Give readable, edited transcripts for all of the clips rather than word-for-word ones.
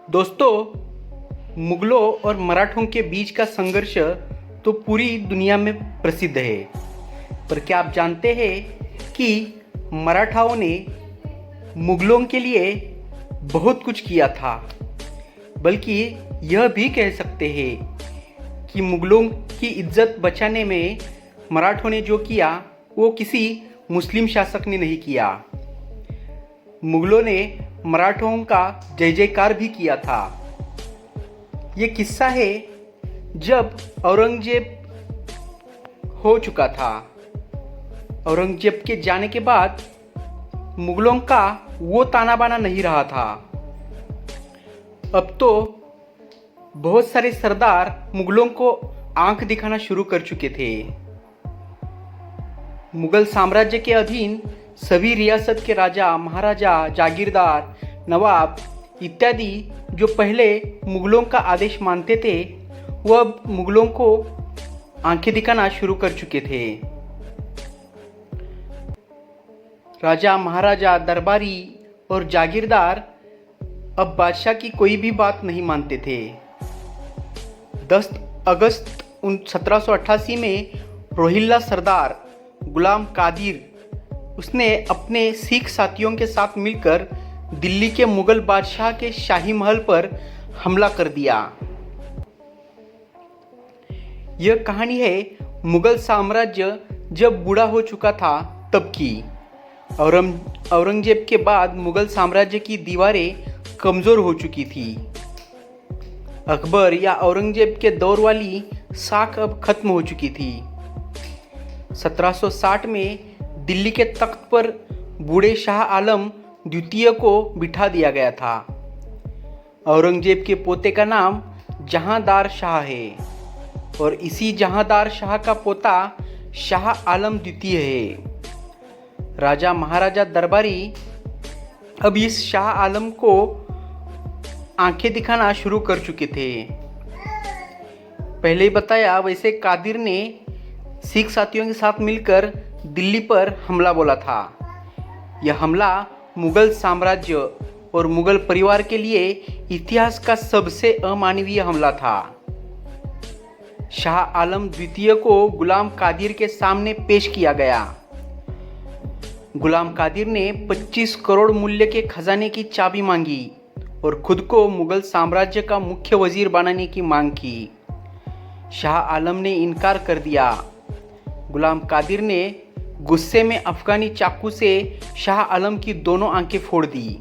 दोस्तों, मुगलों और मराठों के बीच का संघर्ष तो पूरी दुनिया में प्रसिद्ध है। पर क्या आप जानते हैं कि मराठाओं ने मुगलों के लिए बहुत कुछ किया था। बल्कि यह भी कह सकते हैं कि मुगलों की इज्जत बचाने में मराठों ने जो किया वो किसी मुस्लिम शासक ने नहीं किया। मुगलों ने मराठों का जय जयकार भी किया था। ये किस्सा है जब औरंगजेब हो चुका था। औरंगजेब के जाने के बाद मुगलों का वो ताना बाना नहीं रहा था। अब तो बहुत सारे सरदार मुगलों को आंख दिखाना शुरू कर चुके थे। मुगल साम्राज्य के अधीन सभी रियासत के राजा, महाराजा, जागीरदार, नवाब इत्यादि जो पहले मुगलों का आदेश मानते थे, वह अब मुगलों को आंखें दिखाना शुरू कर चुके थे। राजा, महाराजा, दरबारी और जागीरदार अब बादशाह की कोई भी बात नहीं मानते थे। 10 अगस्त 1788 में रोहिल्ला सरदार गुलाम कादिर उसने अपने सिख साथियों के साथ मिलकर दिल्ली के मुगल बादशाह के शाही महल पर हमला कर दिया। यह कहानी है मुगल साम्राज्य जब बूढ़ा हो चुका था तब की। औरंगजेब के बाद मुगल साम्राज्य की दीवारें कमज़ोर हो चुकी थी। अकबर या औरंगजेब के दौर वाली साख अब खत्म हो चुकी थी। 1760 में दिल्ली के तख्त पर बूढ़े शाह आलम द्वितीय को बिठा दिया गया था। औरंगजेब के पोते का नाम जहांदार शाह है और इसी जहांदार शाह का पोता शाह आलम द्वितीय है। राजा, महाराजा, दरबारी अब इस शाह आलम को आंखें दिखाना शुरू कर चुके थे। पहले ही बताया वैसे कादिर ने सिख साथियों के साथ मिलकर दिल्ली पर हमला बोला था। यह हमला मुगल साम्राज्य और मुगल परिवार के लिए इतिहास का सबसे अमानवीय हमला था। शाह आलम द्वितीय को गुलाम कादिर के सामने पेश किया गया। गुलाम कादिर ने 25 करोड़ मूल्य के खजाने की चाबी मांगी और खुद को मुगल साम्राज्य का मुख्य वजीर बनाने की मांग की। शाह आलम ने इनकार कर दिया। गुलाम कादिर ने गुस्से में अफगानी चाकू से शाह आलम की दोनों आंखें फोड़ दी।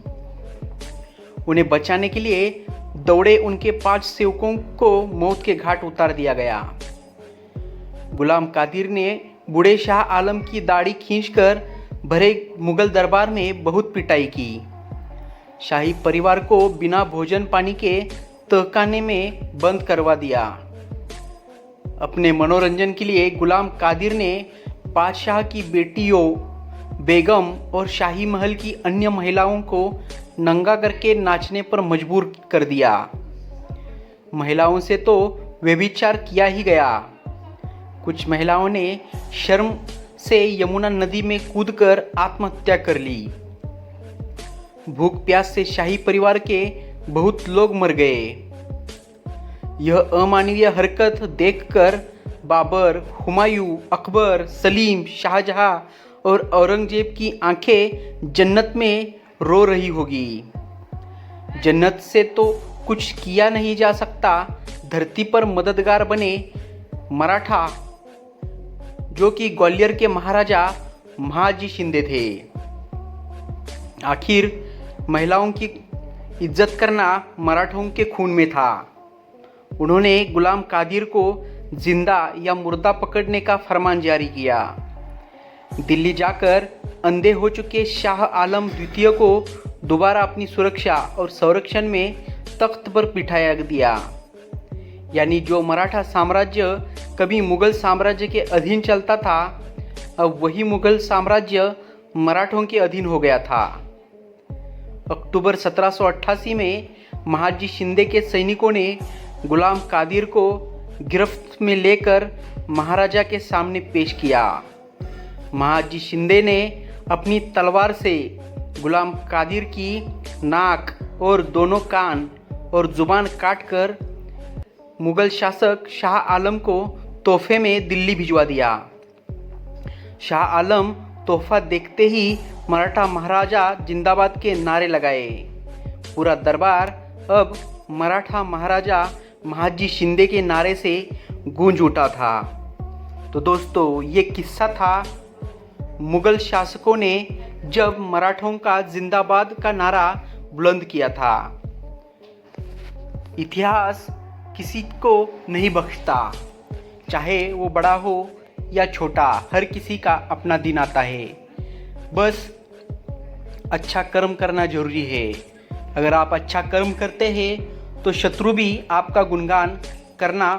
उन्हें बचाने के लिए दौड़े उनके 5 सेवकों को मौत के घाट उतार दिया गया। गुलाम कादिर ने बूढ़े शाह आलम की दाढ़ी खींचकर भरे मुगल दरबार में बहुत पिटाई की। शाही परिवार को बिना भोजन पानी के तहखाने में बंद करवा दिया। अपने मनोरंजन के लिए गुलाम कादिर ने बादशाह की बेटियों, बेगम और शाही महल की अन्य महिलाओं को नंगा करके नाचने पर मजबूर कर दिया। महिलाओं से तो व्यभिचार किया ही गया। कुछ महिलाओं ने शर्म से यमुना नदी में कूदकर आत्महत्या कर ली। भूख प्यास से शाही परिवार के बहुत लोग मर गए। यह अमानवीय हरकत देखकर बाबर, हुमायूं, अकबर, सलीम, शाहजहां और औरंगजेब की आंखें जन्नत में रो रही होगी। जन्नत से तो कुछ किया नहीं जा सकता, धरती पर मददगार बने मराठा, जो कि ग्वालियर के महाराजा महाजी शिंदे थे। आखिर महिलाओं की इज्जत करना मराठों के खून में था। उन्होंने गुलाम कादिर को जिंदा या मुर्दा पकड़ने का फरमान जारी किया। दिल्ली जाकर अंधे हो चुके शाह आलम द्वितीय को दोबारा अपनी सुरक्षा और संरक्षण में तख्त पर बिठाया दिया। यानी जो मराठा साम्राज्य कभी मुगल साम्राज्य के अधीन चलता था, अब वही मुगल साम्राज्य मराठों के अधीन हो गया था। अक्टूबर 1788 में महाजी शिंदे के सैनिकों ने गुलाम कादिर को गिरफ्त में लेकर महाराजा के सामने पेश किया। महाजी शिंदे ने अपनी तलवार से गुलाम कादिर की नाक और दोनों कान और जुबान काटकर मुगल शासक शाह आलम को तोहफे में दिल्ली भिजवा दिया। शाह आलम तोहफा देखते ही मराठा महाराजा जिंदाबाद के नारे लगाए। पूरा दरबार अब मराठा महाराजा महाजी शिंदे के नारे से गूंज उठा था। तो दोस्तों, ये किस्सा था मुगल शासकों ने जब मराठों का जिंदाबाद का नारा बुलंद किया था। इतिहास किसी को नहीं बख्शता, चाहे वो बड़ा हो या छोटा, हर किसी का अपना दिन आता है। बस अच्छा कर्म करना जरूरी है। अगर आप अच्छा कर्म करते हैं तो शत्रु भी आपका गुणगान करना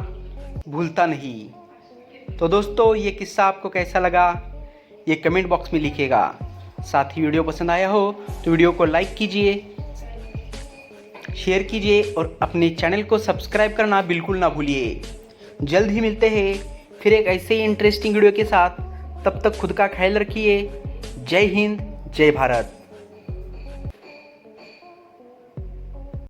भूलता नहीं। तो दोस्तों, ये किस्सा आपको कैसा लगा ये कमेंट बॉक्स में लिखिएगा। साथ ही वीडियो पसंद आया हो तो वीडियो को लाइक कीजिए, शेयर कीजिए और अपने चैनल को सब्सक्राइब करना बिल्कुल ना भूलिए। जल्द ही मिलते हैं फिर एक ऐसे ही इंटरेस्टिंग वीडियो के साथ। तब तक खुद का ख्याल रखिए। जय हिंद, जय भारत।